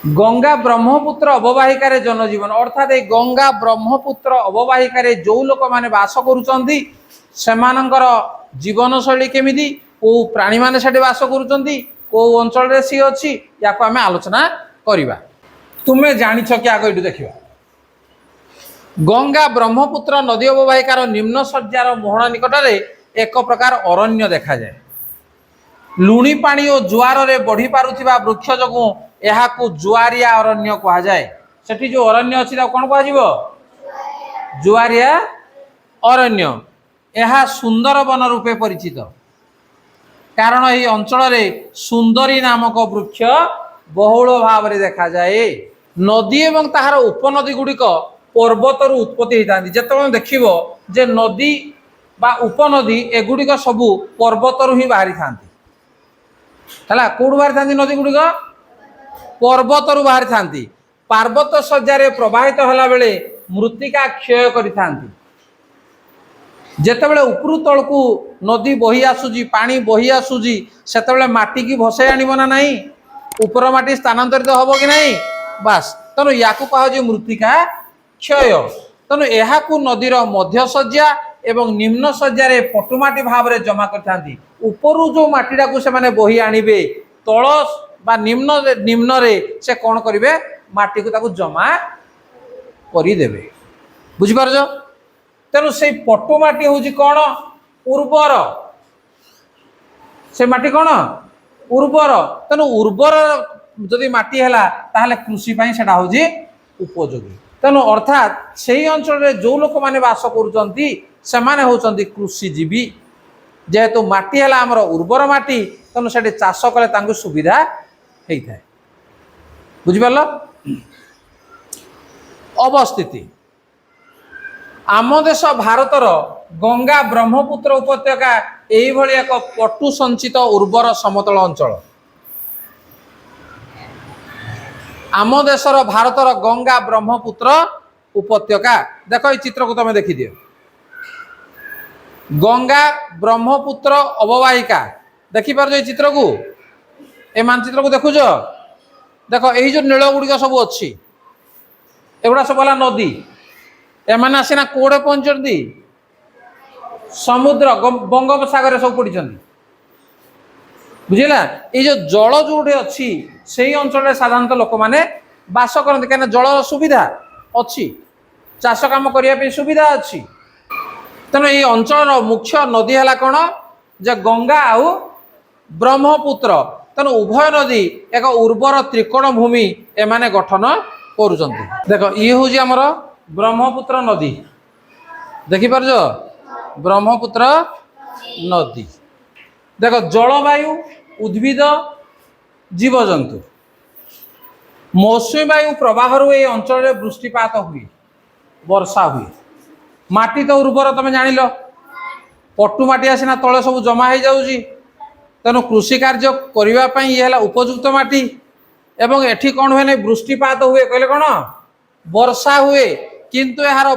गंगा ब्रह्मपुत्र अववाहिकार जनजीवन अर्थात ये गंगा ब्रह्मपुत्र अववाहिकार जो लोक मैंने बास करुँच जीवनशैली केमिति को प्राणी मैंने से बास करुँच अंचल सी अच्छी या आम आलोचना करवा। तुम्हें जानिछ कि आगे ये देखा गंगा ब्रह्मपुत्र नदी अववाहिकार निम्न शଯ୍ୟାର मोहना निकट में एक प्रकार अरण्य देखा जाए। लुणी पानी और जुआर रे बढ़ी पारुथिबा वृक्ष जगू यह जुआरिया अरण्य कह जाए। सेठी जो अरण्य अच्छी कौन कह जुआरिया अरण्य। यह सुंदर वन रूपे परिचित कारण यह अंचल में सुंदरी नामक वृक्ष बहुल भाव में देखा जाए। नदी एवं ताहार उपनदी गुड़िक पर्वतर उत्पत्ति होता जिते देखिबो जे नदी बा उपनदी एगुड़िक सबू पर्वतर ही बाहरी था कौटू बाहरी था नदी गुड़िक पर्वतर बाहरी था। पार्वत शଯ୍ୟାରେ प्रवाहित होला बेले मृत्तिका क्षय करिथा जेतेबेले उपरू तलकू नदी बही आसुजी पानी बही आसुजी सेतेबेले माटी की भसई आनिबो ना नहीं ऊपर माटी स्थानांतरित तो हबो कि नहीं बास तेणु या कह मृत्तिका क्षय। तेणु यह नदीर मध्य शଯ୍ୟା एवं निम्न शଯ୍ୟାରେ पटुमाटी भाव में जमा करथांती। उपरू जो माटीटा को से माने बही आनिबे तल बा निम्न निम्न रे से कौन करिवे माटी को ताकू जमा करिदेबे बुझिपारछ। तेणु से पटुमाटी हूँ कौन उर्वर से माटी कौन उर्वर। तेणु उर्वर जदि माटी है ताहले कृषि पाई सेटा हूँ उपयोगी। तेणु अर्थात से अंचल में जो लोक मैंने बास करुँच सेमाने होचंती कृषिजीवी जेहेतु माटी है आमर उर्वर माटी तेणु से चाष कले तांकु सुविधा होता है बुझिपार। अवस्थिति आम देश भारतर गंगा ब्रह्मपुत्र उपत्यका यही एक पटु संचित उर्वर समतल अंचल। आम देशर भारतर गंगा ब्रह्मपुत्र उपत्यका देख ये चित्र को तुम देखी दियो गंगा ब्रह्मपुत्र अववाहिका देखिपार ये चित्र को ए मानचित्र को देखुच देख यही जो नील गुड़िक सब अच्छी एगुड़ा सब है नदी एमाने आसीना कोड़े पहुंचती समुद्र बंगोपसागर सब पड़ी बुझेगा। ये जो जल जो अच्छी से अंचल साधारणतः लोक मैंने बास करते कहीं जल सुविधा अच्छी चाष कम करने सुविधा अच्छी। तेणु ये अंचल मुख्य नदी है कौन जे गंगा आउ ब्रह्मपुत्र। तेणु उभय नदी एक उर्वर त्रिकोण भूमि एमाने गठन करुचंती। देख ये हूँ आमर ब्रह्मपुत्र नदी देखिपार ब्रह्मपुत्र नदी देख जलवायु उद्भिद जीवजंतु मौसुमी वायु प्रवाह ये अंचल में वृष्टिपात हुए वर्षा हुए माटी तो उर्वर तुम जान पटु माटी आसीना तले सब जमा हो जाऊँगी। तेणु कृषि कार्य करने ये उपयुक्त माटी एवं एठी कौन हुए नहीं वृष्टिपात हुए कहले कौन वर्षा हुए किंतु यार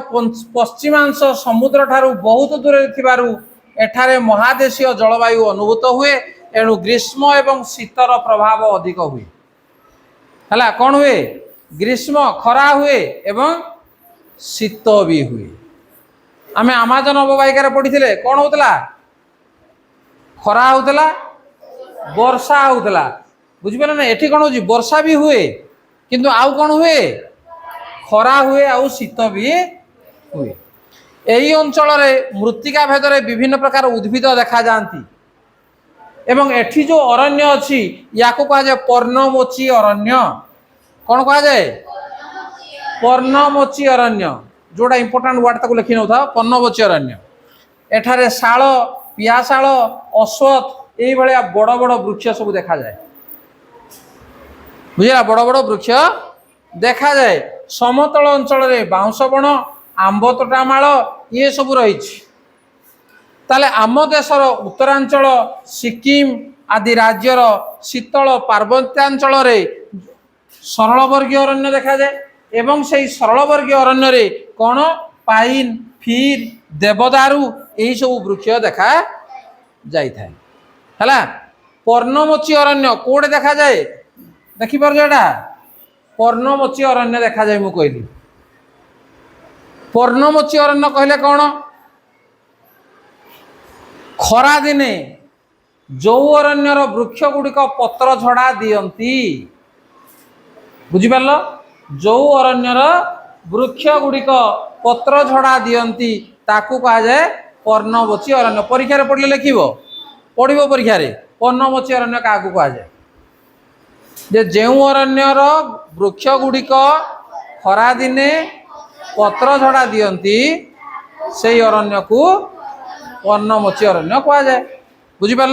पश्चिमांश समुद्र ठारू बहुत दूर थिबारु एठारे महादेशीय जलवायु अनुभूत हुए एणु ग्रीष्म एवं शीतर प्रभाव अधिक हुए है कौन हुए ग्रीष्म खरा हुए एवं शीत भी हुए। आमे अमेजन अववाहिकार पढ़ी कौन होता खरा होता वर्षा होता बुझिपारे ना एठी कौन हो वर्षा भी हुए किंतु आउ कौन हुए खरा हुए आउ शीत भी हुए। यही अंचल मृत्तिका भेदरे विभिन्न प्रकार उद्भिद देखा जाती एवं एठी जो अरण्य अच्छी या कह जाए पर्णमोची अरण्य कौन कह जाए पर्णमोची अरण्य जोड़ा इंपोर्टाट वर्ड ताको लिखि नौ पर्णमोची अरण्य। एठारे शाल पियाशाल अश्वत्थ यही भाया बड़ बड़ वृक्ष सब देखा जाए बुझा बड़ बड़ वृक्ष देखा जाए। समतल अंचल में बाउंश बण आंब तोटामाल ये सब रही ताले आम देशर उत्तरांचल सिक्किम आदि राज्यर शीतल पार्वत्यांचल सरलवर्गीय अरण्य देखा जाए एवं से सरलवर्गीय अरण्य रे कौन पाइन फिर देवदारू यही सब वृक्ष देखा जाए है। पर्णमोची अरण्य कौटे देखा जाए देखिपार पर्णमोची अरण्य देखा जाए। मु कहली पर्णमोची अरण्य कहले कौन? खरा दिने जो अरण्यर वृक्ष गुड़िक पत्र झड़ा दियंती, बुझिपार, जो अरण्यर वृक्ष गुड़िक पत्र झड़ा दियंती ताकू कहा जाए पर्णमोची अरण्य। परीक्षा पढ़ले लिखिबो, पढ़िबो परीक्षा रे पर्णमोची अरण्य क्या कहा जाए? जे जेउ अरण्यर वृक्ष गुड़िक खरा दिने पत्र झड़ा दियंती से अरण्य को पर्णमोची अरण्य कहा जाए। बुझिपार।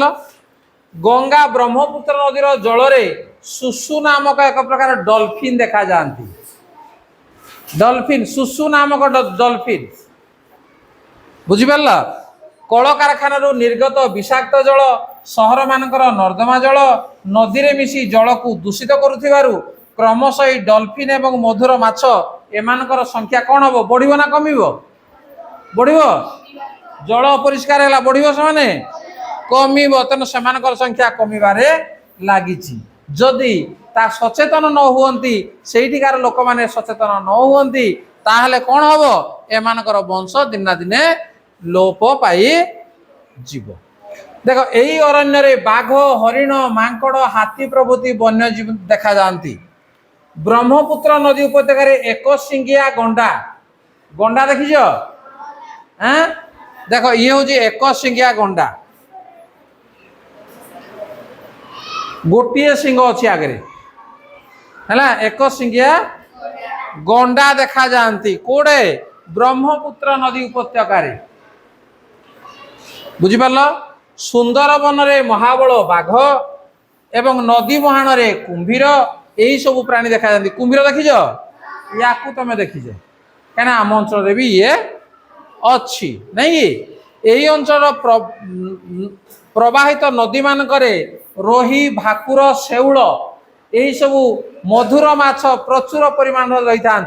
गंगा ब्रह्मपुत्र नदीर जल रे सुसु नामक एक प्रकार डॉल्फिन देखा जाती। डॉल्फिन, सुसु नामक डॉल्फिन, बुझिपार। कल कारखाना निर्गत विषाक्त जल सहर मानकर नर्दमा जल नदी रे मिसी जल को दूषित करुथिबारु क्रमशः डॉल्फिन एवं मधुर माछ एमानकर संख्या कौन हम, बढ़िबो ना कमिबो? बढ़िबो। जल अपरिष्कार है, बढ़िबो से कमिबो। तेणु सेमानकर संख्या कमिबारे लागिछि। जदि ता सचेतन न हुअंती, सेठिकार लोक माने सचेतन न हुअंती, ताहले कौन हम, एमानकर वंश दिन ना दिने लोप पाई जीव। देख यही अरण्य रे बाघ, हरिण, मांकड़, हाथी प्रभृति वन्यजीव देखा जाती। ब्रह्मपुत्र नदी उपत्यकार एक सिंगिया गंडा, गंडा देखिज? देख ये हूँ एक सिंगिया गंडा, गोटे सिंह अच्छी आगे है, एक सिंगिया गंडा देखा जाती। कोड़े? ब्रह्मपुत्र नदी उपत्यकार। बुझिपार। सुंदरबन रे महाबल बाघ एवं नदी मुहाण रे कुंभीर, यही सब प्राणी देखा जाती। कुंभीर देखिज? या तुम देखीजे? क्या आम अंचल भी ये अच्छी नहीं? यही अंचल प्रवाहित नदी मानकरे रोही, भाकुर, शेउल यही सब मधुर माछ प्रचुर परिमाण रही था।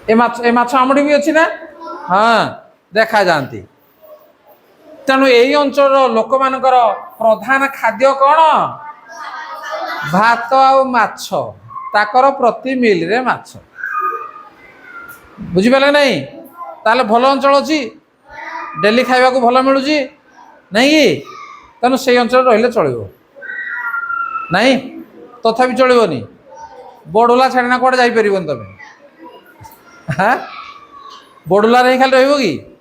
ए माछ आमड़ी भी अच्छी ना? हाँ देखा जाती। तेणु यही अंचल लोक मानकर प्रधान खाद्य कौन? भात आ माछ, ताकर प्रति मिल रे माछ। बुझिपारे नहीं? ताले भल अंचल अच्छी, डेली खाइबा को भल मिलूची नहीं कि? तेणु से अंचल रहिले चलिबो नहीं? तथापि चलिबोनी। बड़ुला छाड़ना कौन जापर तुम? हाँ बड़ुला नहीं खाली रहिबो कि?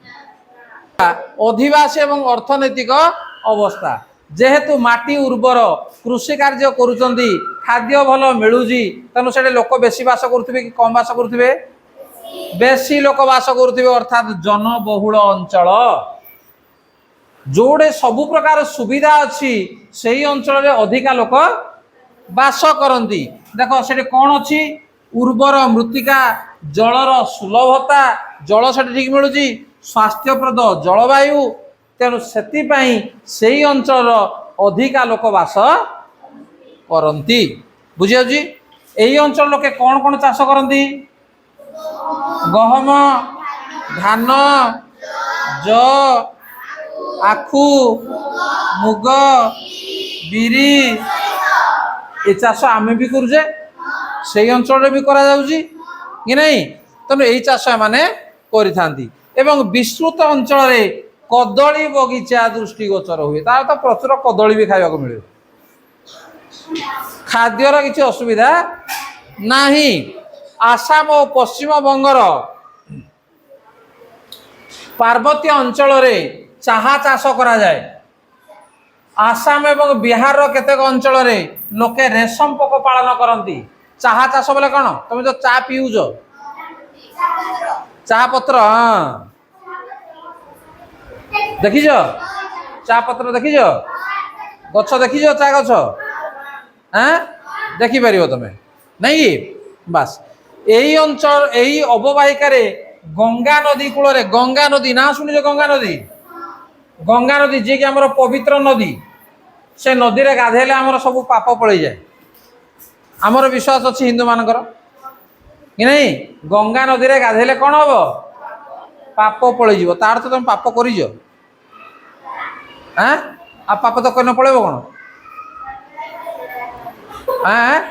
अधिवासी एवं अर्थनैतिक अवस्था, जेहेतु माटी उर्वर, कृषि कार्य करुचंदी, खाद्य भल मिलूची, तेणु से लोक बेसी बास करुथिबे कि कम बास करुथिबे? बेसी लोक बास करुथिबे, अर्थात जनबहुल अंचल। जोड़े सबु प्रकार सुविधा अच्छी से अंचल रे अधिका लोक बास करती। देख से कौन अच्छी? उर्वर मृत्तिका, जलर सुलभता, जल से ठीक मिलूची, स्वास्थ्यप्रद जलवायु। तेणु से अंचल अधिका लोक बास करती। बुझी? यही अंचल लोके कौन कौन चाष करती? गहम, धान, ज, आखु, मुग, बिरी ये चाष आम भी करुचे, से अंचल भी करा जाउची कि नहीं? तेणु यही चाष माने करिथांती। एवं विस्तृत अंचल रे कदली बगीचा दृष्टिगोचर हुए। तार तो प्रचुर कदली भी खाइबा को मिले। खाद्यर किसी असुविधा नहीं। आसाम और पश्चिम बंगर पार्वत्य अंचल रे चाहा चाष करा जाए। आसाम एवं बिहार केतेक अंचल रे लोके रेशम पोक पालन करती। चाहा चाष बोले कौन? तुम जो चा पीउज, चा पत्र, हाँ देखिज? चा पत्र देखिज? गछ देखिज? चा गछ हाँ देखिपर तुम्हें नहीं? बास यही अंचल यही अववाहिकार गंगा नदी कूल, गंगा नदी ना शुणिज? गंगा नदी, गंगा नदी जी कि आमर पवित्र नदी, से नदी रे गाधेले आमर सब पाप पड़े जाए। आमर विश्वास अच्छी हिंदू मानकर कि नहीं? गंगा नदी रे गाधेले कौन हम? पाप पड़े जीव। तार तो तुम पाप करिज? हाँ आ पाप तो कन पड़ेब कौन? हाँ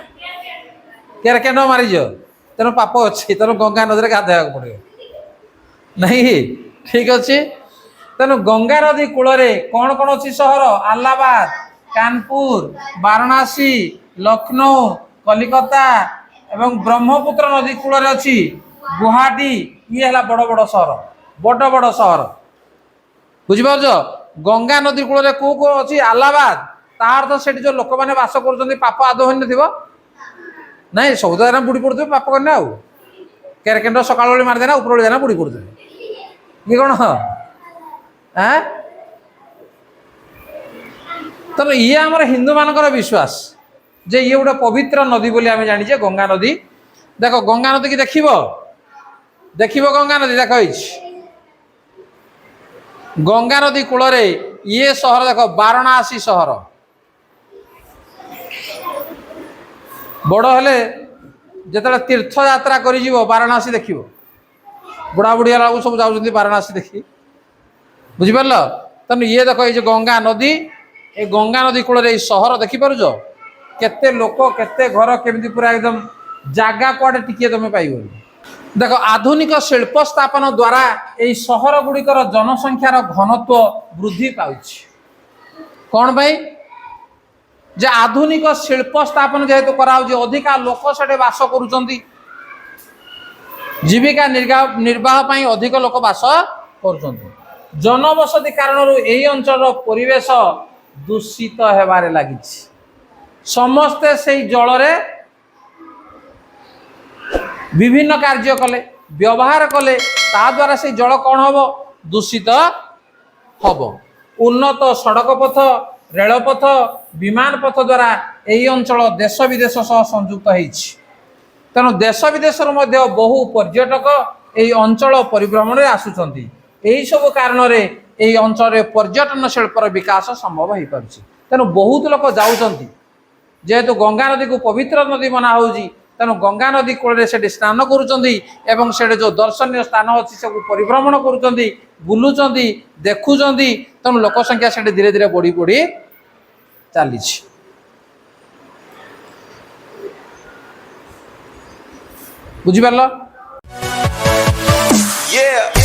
କେରକେଣ୍ଡ ମାରିଛ ତେଣୁ ପାପ ଅଛି, ତେଣୁ ଗଙ୍ଗା ନଦୀରେ ଗାଧୋଇବାକୁ ପଡ଼ିବ ନାହିଁ। ଠିକ ଅଛି। ତେଣୁ ଗଙ୍ଗା ନଦୀ କୂଳରେ କ'ଣ କ'ଣ ଅଛି ସହର? ଆହ୍ଲାବାଦ, କାନପୁର, ବାରାଣାସୀ, ଲକ୍ଷ୍ନୌ, କଲିକତା ଏବଂ ବ୍ରହ୍ମପୁତ୍ର ନଦୀ କୂଳରେ ଅଛି ଗୁହାଟୀ। ଇଏ ହେଲା ବଡ଼ ବଡ଼ ସହର, ବଡ଼ ବଡ଼ ସହର। ବୁଝିପାରୁଛ? ଗଙ୍ଗା ନଦୀ କୂଳରେ କୋଉ କୋଉ ଅଛି? ଆହ୍ଲାବାଦ। ତା ଅର୍ଥ ସେଠି ଯୋଉ ଲୋକମାନେ ବାସ କରୁଛନ୍ତି ପାପ ଆଦୌ ହୋଇନଥିବ? ନାଇଁ, ସବୁ ତ ବୁଡ଼ି ପଡ଼ୁଥିବେ ପାପ କରିନେ। ଆଉ କେରକେଣ୍ଡ ସକାଳ ବେଳେ ମାରିଦେନା, ଉପର ବେଳେ ଦେନା ବୁଡ଼ି ପଡ଼ୁଥିବେ। ଇଏ କ'ଣ? ତେଣୁ ଇଏ ଆମର ହିନ୍ଦୁମାନଙ୍କର ବିଶ୍ୱାସ ଯେ ଇଏ ଗୋଟେ ପବିତ୍ର ନଦୀ ବୋଲି ଆମେ ଜାଣିଛେ ଗଙ୍ଗା ନଦୀ। ଦେଖ ଗଙ୍ଗା ନଦୀକି ଦେଖିବ, ଦେଖିବ ଗଙ୍ଗା ନଦୀ ଦେଖ ହେଇଛି। ଗଙ୍ଗା ନଦୀ କୂଳରେ ଇଏ ସହର ଦେଖ, ବାରାଣାସୀ ସହର। ବଡ଼ ହେଲେ ଯେତେବେଳେ ତୀର୍ଥଯାତ୍ରା କରିଯିବ ବାରାଣାସୀ ଦେଖିବ। ବୁଢ଼ା ବୁଢ଼ୀ ହେଲା ବେଳକୁ ସବୁ ଯାଉଛନ୍ତି ବାରାଣାସୀ ଦେଖି। ବୁଝିପାରିଲ? ତେଣୁ ଇଏ ଦେଖ ଏଇ ଯେ ଗଙ୍ଗା ନଦୀ, এই গঙ্গা নদী কূলের এই সহর দেখিপারুছ? কেতে লোক, কেতে ঘর, কেমিতি পুরা একদম জায়গা কুয়াড়ে টিকিয়ে তুমি পাইবনি। দেখ আধুনিক শিল্প স্থাপন দ্বারা এই সহর গুড়িকর জনসংখ্যার ঘনত্ব বৃদ্ধি পাଉଛି। কোণ পাই? যে আধুনিক শিল্প স্থাপন যেহেতু করা হচ্ছে, অধিকা লোক সেটি বাস করুচন্তি, জীবিকা নির্বাহ পাই অধিক লোক বাস করুচন্তি। জনবসতি কারণରୁ এই অঞ্চলর পরিবেশ দূষিত হেবারে লাগিছে। সমস্তে সেই জলরে বিভিন্ন কার্য কলে, ব্যবহার কলে, তা দ্বারা সেই জল কোণ হব? দূষিত হব। উন্নত সড়ক পথ, রেলপথ, বিমান পথ দ্বারা এই অঞ্চল দেশ বিদেশ সহ সংযুক্ত হয়েছে। তেণু দেশ বিদেশর মধ্যে বহু পর্যটক এই অঞ্চল পরিভ্রমণে আসুচন্তি। এই সব কারণে এই অঞ্চলের পর্যটন শিল্পর বিকাশ সম্ভব হয়ে পারছে। তেণু বহুত লোক যাচ্ছেন, যেহেতু গঙ্গা নদীকে পবিত্র নদী মনা হচ্ছে, তেণু গঙ্গা নদী কূলে সেটি স্নান করছেন এবং সেটি যে দর্শনীয় স্থান অছি সব পরিভ্রমণ করছেন, বুলুচার, দেখুচার। তেণু লোক সংখ্যা সেটি ধীরে ধীরে বড়ি বড়ি চালিছে। বুঝিপারল? Yeah.